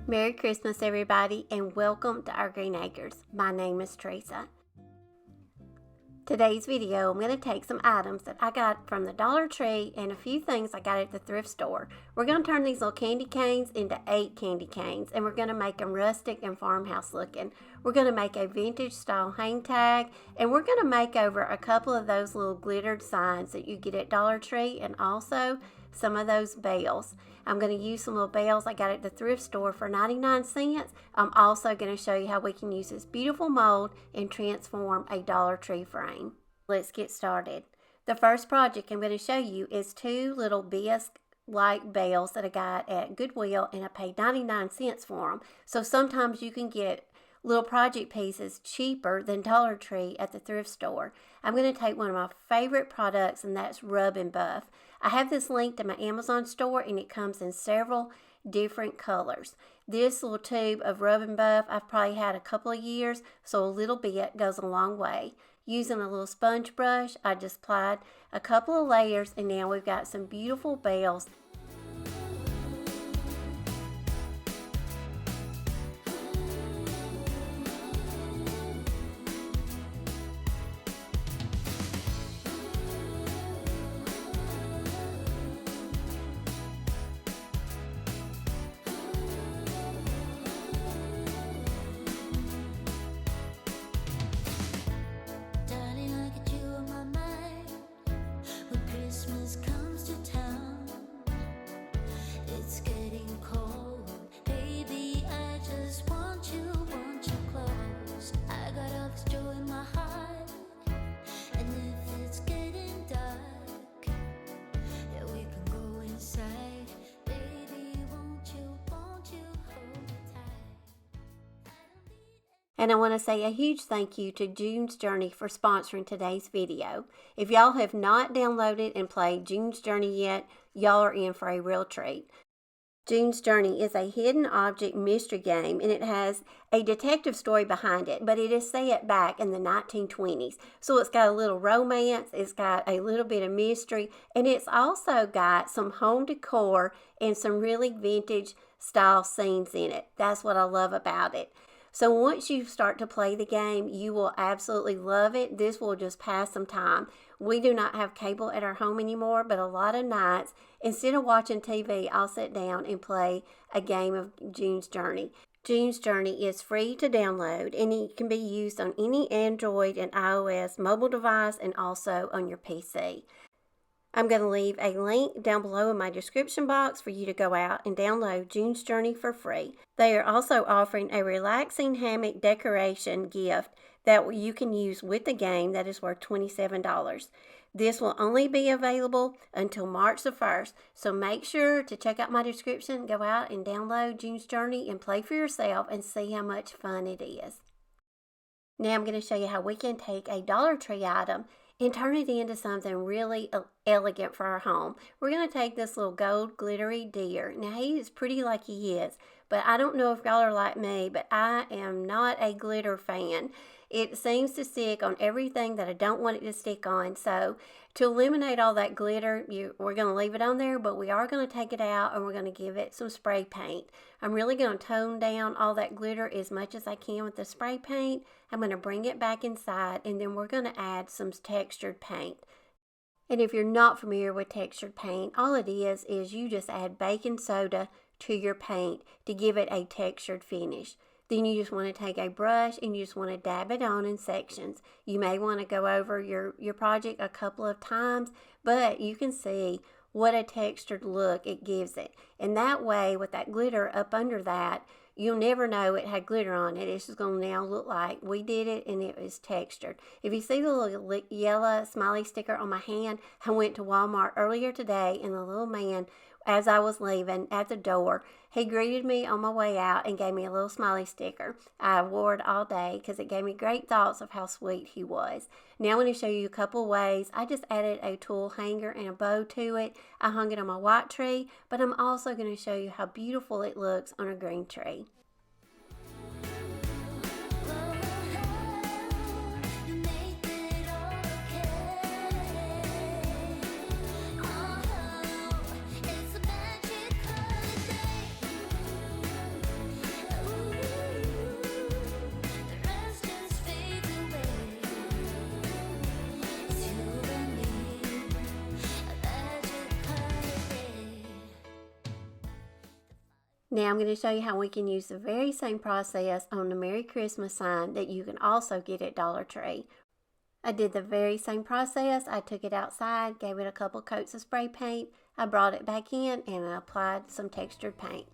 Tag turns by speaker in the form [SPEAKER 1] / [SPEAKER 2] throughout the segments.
[SPEAKER 1] Merry Christmas, everybody, and welcome to our Green Acres. My name is Teresa. Today's video, I'm going to take some items that I got from the Dollar Tree and a few things I got at the thrift store. We're going to turn these little candy canes into 8 candy canes, and we're going to make them rustic and farmhouse looking. We're going to make a vintage style hang tag, and we're going to make over a couple of those little glittered signs that you get at Dollar Tree, and also some of those bells. I'm going to use some little bells I got at the thrift store for 99 cents. I'm also going to show you how we can use this beautiful mold and transform a Dollar Tree frame. Let's get started. The first project I'm going to show you is 2 little Bisque like bells that I got at Goodwill, and I paid 99 cents for them. So sometimes you can get little project pieces cheaper than Dollar Tree at the thrift store. I'm going to take one of my favorite products, and that's Rub and Buff. I have this linked in my Amazon store, and it comes in several different colors. This little tube of Rub and Buff I've probably had a couple of years, so a little bit goes a long way. Using a little sponge brush, I just applied a couple of layers, and now we've got some beautiful bells. And I want to say a huge thank you to June's Journey for sponsoring today's video. If y'all have not downloaded and played June's Journey yet, y'all are in for a real treat. June's Journey is a hidden object mystery game, and it has a detective story behind it, but it is set back in the 1920s. So it's got a little romance, it's got a little bit of mystery, and it's also got some home decor and some really vintage style scenes in it. That's what I love about it. So once you start to play the game, you will absolutely love it. This will just pass some time. We do not have cable at our home anymore, but a lot of nights, instead of watching TV, I'll sit down and play a game of June's Journey. June's Journey is free to download, and it can be used on any Android and iOS mobile device and also on your PC. I'm going to leave a link down below in my description box for you to go out and download June's Journey for free. They are also offering a relaxing hammock decoration gift that you can use with the game that is worth $27. This will only be available until March the 1st, so make sure to check out my description, go out and download June's Journey and play for yourself and see how much fun it is. Now I'm going to show you how we can take a Dollar Tree item and turn it into something really elegant for our home. We're going to take this little gold glittery deer. Now he is pretty like he is, but I don't know if y'all are like me, but I am not a glitter fan. It seems to stick on everything that I don't want it to stick on. So to eliminate all that glitter, we're going to leave it on there, but we are going to take it out and we're going to give it some spray paint. I'm really going to tone down all that glitter as much as I can with the spray paint. I'm going to bring it back inside, and then we're going to add some textured paint. And if you're not familiar with textured paint, all it is you just add baking soda to your paint to give it a textured finish. Then you just want to take a brush and you just want to dab it on in sections. You may want to go over your project a couple of times, but you can see what a textured look it gives it. And that way, with that glitter up under that, you'll never know it had glitter on it. It's just going to now look like we did it and it was textured. If you see the little yellow smiley sticker on my hand, I went to Walmart earlier today, and the little man, as I was leaving at the door, he greeted me on my way out and gave me a little smiley sticker. I wore it all day because it gave me great thoughts of how sweet he was. Now I'm going to show you a couple of ways. I just added a tulle hanger and a bow to it. I hung it on my white tree, but I'm also going to show you how beautiful it looks on a green tree. Now I'm going to show you how we can use the very same process on the Merry Christmas sign that you can also get at Dollar Tree. I did the very same process. I took it outside, gave it a couple coats of spray paint, I brought it back in, and I applied some textured paint.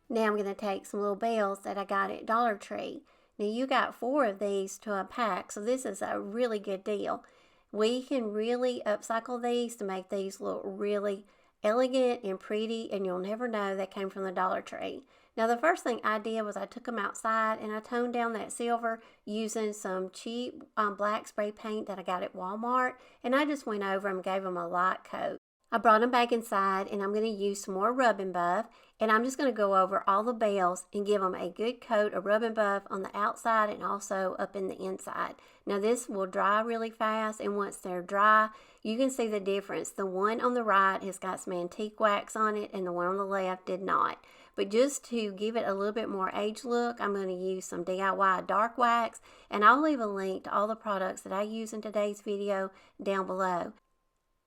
[SPEAKER 1] Now I'm going to take some little bells that I got at Dollar Tree. Now you got 4 of these to a pack, so this is a really good deal. We can really upcycle these to make these look really elegant and pretty, and you'll never know they came from the Dollar Tree. Now the first thing I did was I took them outside and I toned down that silver using some cheap black spray paint that I got at Walmart, and I just went over them and gave them a light coat. I brought them back inside, and I'm going to use some more Rub and Buff, and I'm just going to go over all the bells and give them a good coat of Rub and Buff on the outside and also up in the inside. Now this will dry really fast, and once they're dry, you can see the difference. The one on the right has got some antique wax on it, and the one on the left did not. But just to give it a little bit more age look, I'm going to use some DIY dark wax, and I'll leave a link to all the products that I use in today's video down below.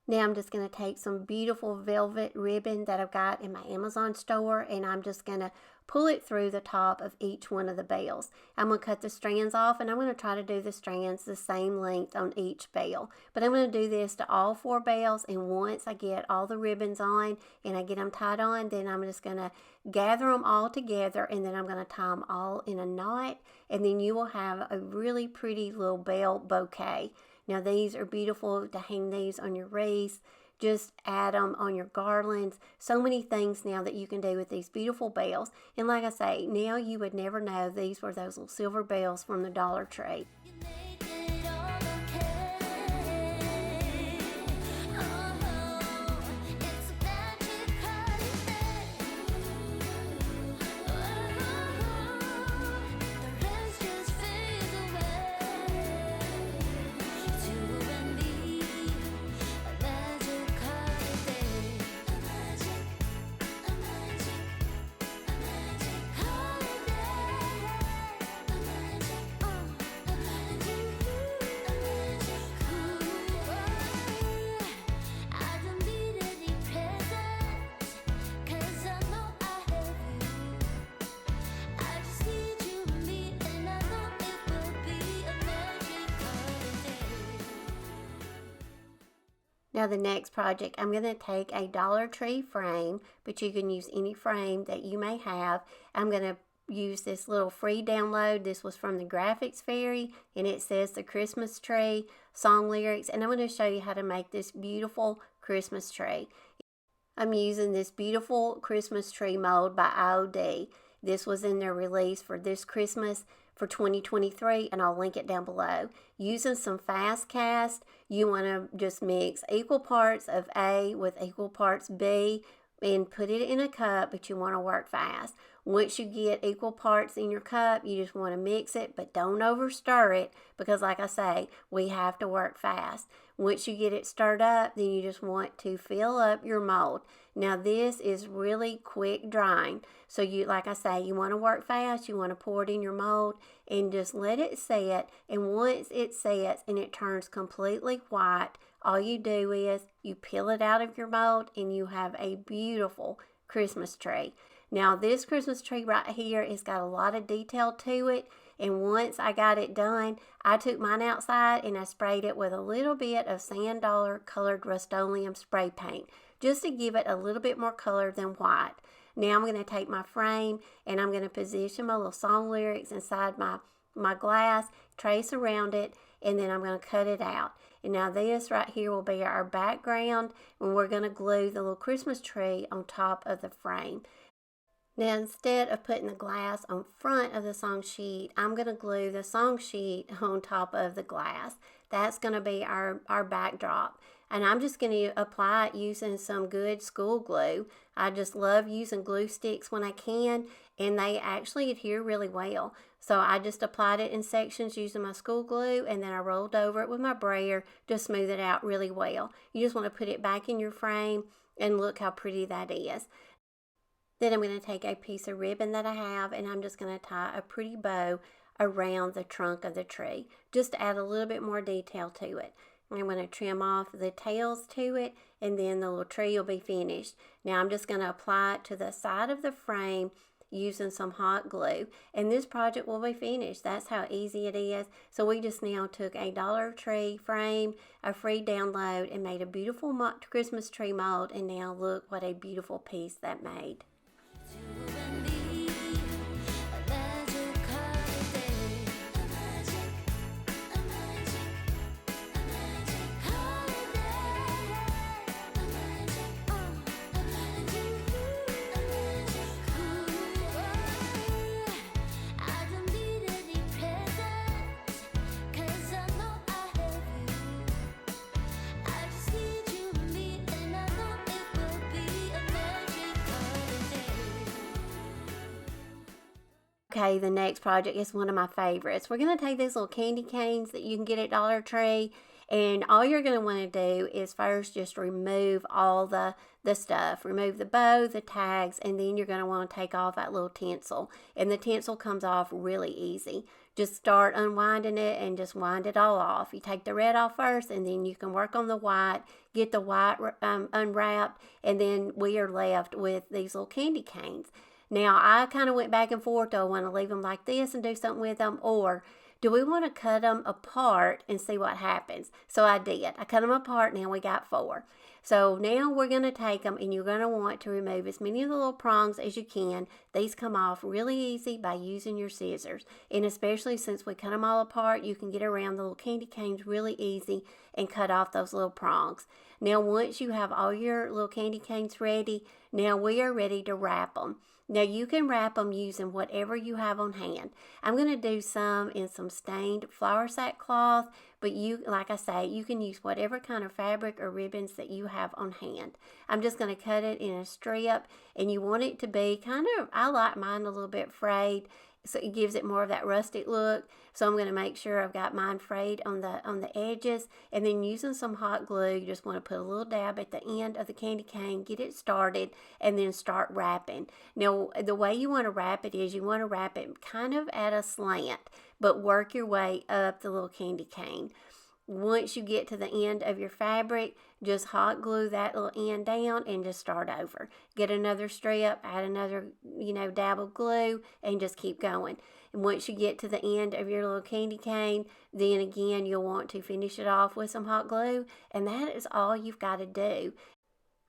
[SPEAKER 1] Now I'm just going to take some beautiful velvet ribbon that I've got in my Amazon store, and I'm just going to pull it through the top of each one of the bells. I'm going to cut the strands off, and I'm going to try to do the strands the same length on each bell. But I'm going to do this to all 4 bells, and once I get all the ribbons on and I get them tied on, then I'm just going to gather them all together, and then I'm going to tie them all in a knot, and then you will have a really pretty little bell bouquet. Now these are beautiful to hang these on your wreaths. Just add them on your garlands. So many things now that you can do with these beautiful bells. And like I say, now you would never know these were those little silver bells from the Dollar Tree. Now the next project, I'm going to take a Dollar Tree frame, but you can use any frame that you may have. I'm going to use this little free download. This was from the Graphics Fairy, and it says the Christmas tree, song lyrics, and I'm going to show you how to make this beautiful Christmas tree. I'm using this beautiful Christmas tree mold by IOD. This was in their release for this Christmas for 2023, and I'll link it down below. Using some fast cast, you want to just mix equal parts of A with equal parts B and put it in a cup, but you want to work fast. Once you get equal parts in your cup, you just want to mix it, but don't over stir it, because like I say, we have to work fast. Once you get it stirred up, then you just want to fill up your mold. Now this is really quick drying, so you, like I say, you want to work fast. You want to pour it in your mold and just let it set, and once it sets and it turns completely white, all you do is you peel it out of your mold and you have a beautiful Christmas tree. Now this Christmas tree right here has got a lot of detail to it, and once I got it done, I took mine outside and I sprayed it with a little bit of Sand Dollar colored Rust-Oleum spray paint, just to give it a little bit more color than white. Now I'm going to take my frame and I'm going to position my little song lyrics inside my glass, trace around it, and then I'm going to cut it out. And now this right here will be our background, and we're going to glue the little Christmas tree on top of the frame. Now instead of putting the glass on front of the song sheet, I'm going to glue the song sheet on top of the glass. that's going to be our backdrop. And I'm just going to apply it using some good school glue. I just love using glue sticks when I can, and they actually adhere really well. So I just applied it in sections using my school glue, and then I rolled over it with my brayer to smooth it out really well. You just want to put it back in your frame, and look how pretty that is. Then I'm going to take a piece of ribbon that I have, and I'm just going to tie a pretty bow around the trunk of the tree, just to add a little bit more detail to it. I'm going to trim off the tails to it, and then the little tree will be finished. Now I'm just going to apply it to the side of the frame using some hot glue, and this project will be finished. That's how easy it is. So we just now took a Dollar Tree frame, a free download, and made a beautiful Christmas tree mold, and now look what a beautiful piece that made. Okay, the next project is one of my favorites. We're going to take these little candy canes that you can get at Dollar Tree, and all you're going to want to do is first just remove all the stuff. Remove the bow, the tags, and then you're going to want to take off that little tinsel. And the tinsel comes off really easy. Just start unwinding it and just wind it all off. You take the red off first, and then you can work on the white, get the white unwrapped, and then we are left with these little candy canes. Now, I kind of went back and forth. Do I want to leave them like this and do something with them, or do we want to cut them apart and see what happens? So I did. I cut them apart. Now we got 4. So now we're going to take them, and you're going to want to remove as many of the little prongs as you can. These come off really easy by using your scissors. And especially since we cut them all apart, you can get around the little candy canes really easy and cut off those little prongs. Now, once you have all your little candy canes ready, now we are ready to wrap them. Now, you can wrap them using whatever you have on hand. I'm going to do some in some stained flour sack cloth, but you, like I say, you can use whatever kind of fabric or ribbons that you have on hand. I'm just going to cut it in a strip, and you want it to be kind of, I like mine a little bit frayed, so it gives it more of that rustic look. So I'm going to make sure I've got mine frayed on the edges, and then using some hot glue, you just want to put a little dab at the end of the candy cane, get it started, and then start wrapping. Now, the way you want to wrap it is you want to wrap it kind of at a slant, but work your way up the little candy cane. Once you get to the end of your fabric, just hot glue that little end down and just start over. Get another strip, add another, dab of glue, and just keep going. And once you get to the end of your little candy cane, then again, you'll want to finish it off with some hot glue, and that is all you've got to do.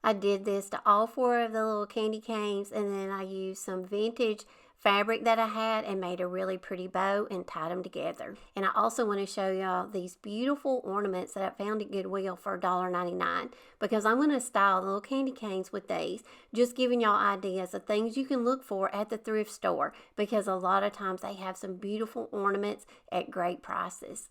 [SPEAKER 1] I did this to all 4 of the little candy canes, and then I used some vintage fabric that I had and made a really pretty bow and tied them together. And I also want to show y'all these beautiful ornaments that I found at Goodwill for $1.99, because I'm going to style the little candy canes with these, just giving y'all ideas of things you can look for at the thrift store, because a lot of times they have some beautiful ornaments at great prices.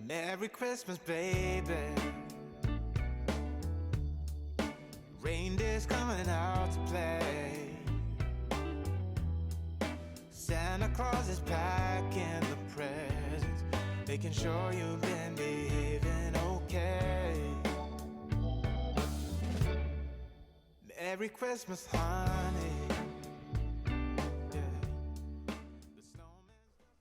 [SPEAKER 2] Merry Christmas, baby. Reindeer's coming out to play. Santa Claus is packing the presents, making sure you've been behaving okay. Merry Christmas, honey.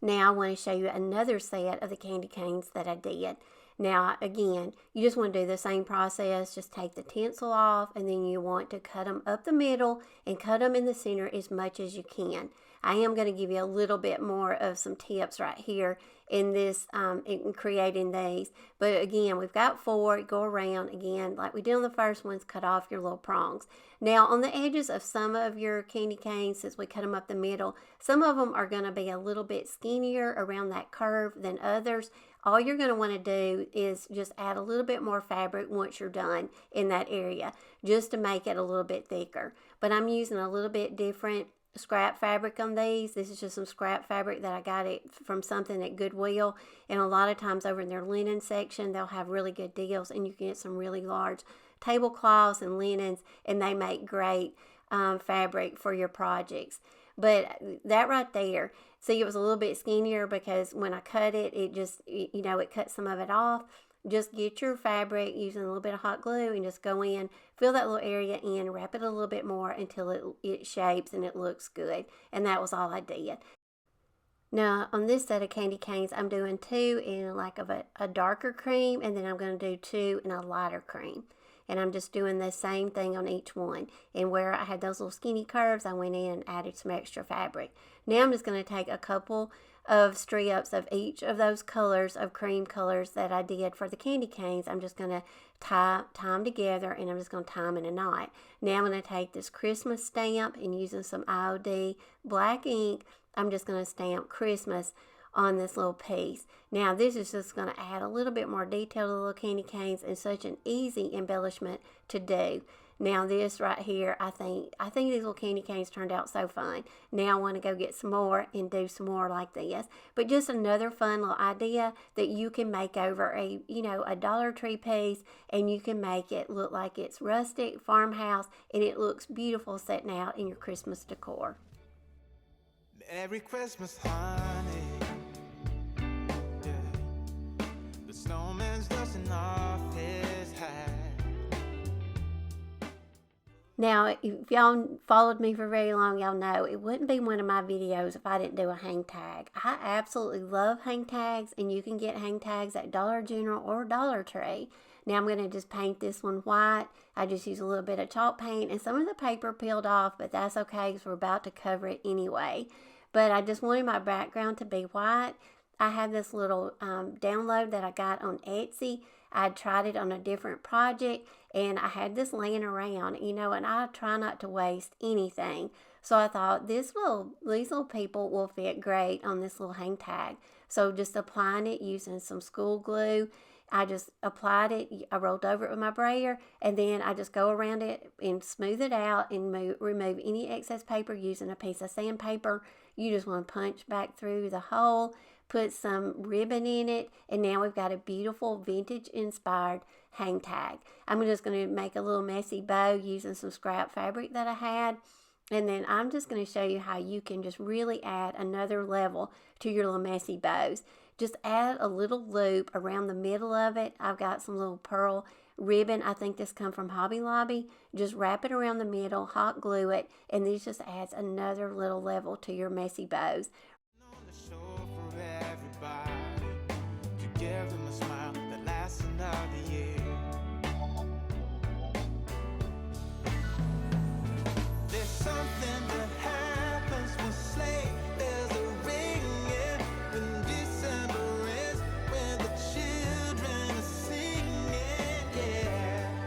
[SPEAKER 1] Now I want to show you another set of the candy canes that I did. Now again, you just want to do the same process. Just take the tinsel off, and then you want to cut them up the middle and cut them in the center as much as you can. I am going to give you a little bit more of some tips right here in this, in creating these. But again, we've got 4, go around again, like we did on the first ones, cut off your little prongs. Now on the edges of some of your candy canes, since we cut them up the middle, some of them are going to be a little bit skinnier around that curve than others. All you're going to want to do is just add a little bit more fabric once you're done in that area, just to make it a little bit thicker. But I'm using a little bit different scrap fabric on these. This is just some scrap fabric that I got it from something at Goodwill, and a lot of times over in their linen section they'll have really good deals, and you can get some really large tablecloths and linens, and they make great fabric for your projects. But that right there, see, it was a little bit skinnier because when I cut it, it just, you know, it cut some of it off. Just get your fabric using a little bit of hot glue and just go in, fill that little area in, wrap it a little bit more until it shapes and it looks good. And that was all I did. Now on this set of candy canes, I'm doing 2 in like a darker cream, and then I'm going to do 2 in a lighter cream. And I'm just doing the same thing on each one. And where I had those little skinny curves, I went in and added some extra fabric. Now I'm just going to take a couple of strips of each of those colors of cream colors that I did for the candy canes. I'm just going to tie them together, and I'm just going to tie them in a knot. Now I'm going to take this Christmas stamp, and using some IOD black ink, I'm just going to stamp Christmas on this little piece. Now this is just going to add a little bit more detail to the little candy canes, and such an easy embellishment to do. Now this right here, I think these little candy canes turned out so fun. Now I want to go get some more and do some more like this. But just another fun little idea that you can make over a, you know, a Dollar Tree piece, and you can make it look like it's rustic, farmhouse, and it looks beautiful setting out in your Christmas decor.
[SPEAKER 2] Merry Christmas, honey. Yeah. The snowman's dusting off his hat.
[SPEAKER 1] Now, if y'all followed me for very long, y'all know it wouldn't be one of my videos if I didn't do a hang tag. I absolutely love hang tags, and you can get hang tags at Dollar General or Dollar Tree. Now I'm going to just paint this one white. I just use a little bit of chalk paint, and some of the paper peeled off, but that's okay because we're about to cover it anyway. But I just wanted my background to be white. I have this little download that I got on Etsy. I tried it on a different project, and I had this laying around, you know, and I try not to waste anything. So I thought these little people will fit great on this little hang tag. So just applying it using some school glue. I just applied it, I rolled over it with my brayer, and then I just go around it and smooth it out and remove any excess paper using a piece of sandpaper. You just want to punch back through the hole, put some ribbon in it, and now we've got a beautiful vintage inspired hang tag. I'm just going to make a little messy bow using some scrap fabric that I had, and then I'm just going to show you how you can just really add another level to your little messy bows. Just add a little loop around the middle of it. I've got some little pearl ribbon. I think this come from Hobby Lobby. Just wrap it around the middle, hot glue it, and this just adds another little level to your messy bows.
[SPEAKER 2] To give them a smile that lasts another year. There's something that happens when sleigh bells are ringing, when December is, when the children are singing, yeah.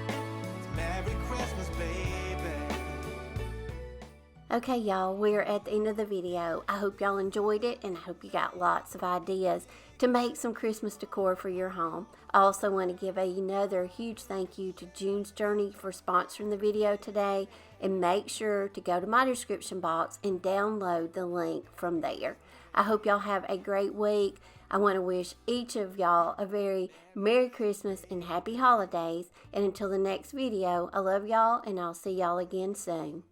[SPEAKER 2] It's Merry Christmas, baby.
[SPEAKER 1] Okay, y'all, we're at the end of the video. I hope y'all enjoyed it, and I hope you got lots of ideas to make some Christmas decor for your home. I also want to give another huge thank you to June's Journey for sponsoring the video today, and make sure to go to my description box and download the link from there. I hope y'all have a great week. I want to wish each of y'all a very Merry Christmas and Happy Holidays, and until the next video, I love y'all, and I'll see y'all again soon.